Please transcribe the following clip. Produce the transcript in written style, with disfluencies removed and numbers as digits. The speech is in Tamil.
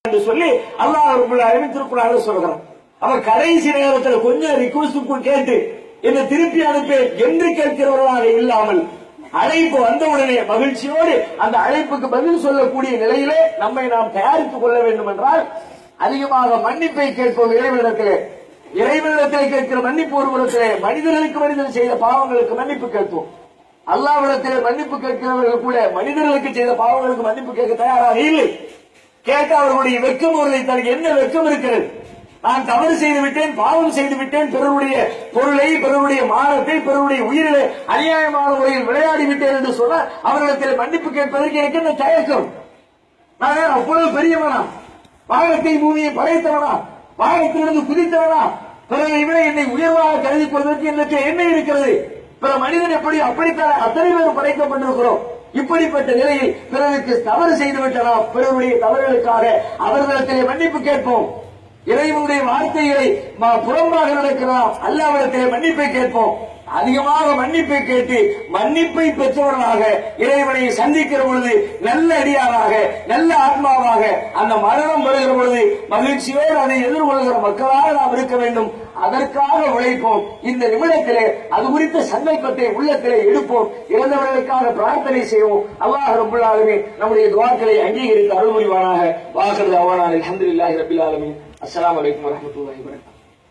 என்று சொல்லி அல்லாஹ் ரப்பல் ஆலமீன் திருக்குர்ஆன்ல சொல்றான். அவர் கடைசி நேரத்தில் கொஞ்சம் ரிக்வெஸ்ட் கேட்டு என்ன திருப்பி அனுப்பி என்று கேட்கிறவர்களாக இல்லாமல் அழைப்பு வந்தவுடனே மகிழ்ச்சியோடு அந்த அழைப்புக்கு பதில் சொல்லக்கூடிய நிலையிலே நம்மை நாம் தயாரித்துக் கொள்ள வேண்டும் என்றால் அதிகமாக மன்னிப்பை கேட்போம். இறைவனிடத்திலே கேட்கிற மன்னிப்பு ஒரு புறத்திலே, மனிதர்களுக்கு மனிதன் செய்த பாவங்களுக்கு மன்னிப்பு கேட்போம். அல்லாஹ்விடத்திலே மன்னிப்பு கேட்கிறவர்கள் கூட மனிதர்களுக்கு செய்த பாவங்களுக்கு மன்னிப்பு கேட்க தயாராக இல்லை. கேட்க அவர்களுடைய வெட்கம் வருவதை தனக்கு என்ன வெட்கம் இருக்கிறது? நான் தவறு செய்து விட்டேன், பாவம் செய்து விட்டேன், பிறருடைய பொருளை, பிறருடைய மானத்தை, பிறருடைய உயிரிலே அநியாயமான முறையில் விளையாடி விட்டேன் என்று சொன்ன அவர்களிடத்தில் மன்னிப்பு கேட்பதற்கு எனக்கு என்ன தயக்கம்? நான் அவ்வளவு பெரியவனா? வானத்தை பூமியை படைத்தவனா? வானத்திலிருந்து குதித்தவனா? பிறரை விட என்னை உயர்வாக கருதி கொள்வதற்கு எனக்கு என்ன இருக்கிறது? பிற மனிதன் எப்படி அப்படித்தான் அத்தனை பேர் படைக்கப்பட்டிருக்கிறோம். இப்படிப்பட்ட நிலையில் பிறருக்கு தவறு செய்துவிட்டனா பிறருடைய தவறுகளுக்காக அவர்களிடத்திலே மன்னிப்பு கேட்போம். இறைவனுடைய வார்த்தைகளை புறம்பாக நடக்கலாம், அல்லாஹ்விடத்திலே மன்னிப்பை கேட்போம். அதிகமாக மன்னிப்பை கேட்டு மன்னிப்பை பெற்றவர்களாக இறைவனை சந்திக்கிற பொழுது நல்ல அடியாராக நல்ல ஆத்மாவாக அந்த மரணம் வருகிற பொழுது மகிழ்ச்சியோடு அதை எதிர்கொள்கிற மக்களாக நாம் இருக்க வேண்டும். அதற்காக உழைப்போம். இந்த நிமிடத்திலே அது குறித்த சங்கல்பத்தை உள்ளத்திலே எடுப்போம். இறந்தவர்களுக்காக பிரார்த்தனை செய்வோம். அல்லாஹ் ரப்பல் ஆலமீன் நம்முடைய துஆக்களை அங்கீகரித்து அருள் புரிவானாக. வாஹிரு தஅவானா அல்ஹம்துலில்லாஹி ரப்பில் ஆலமீன். அஸ்ஸலாமு அலைக்கும் வரஹ்மத்துல்லாஹி வபரகாத்துஹு.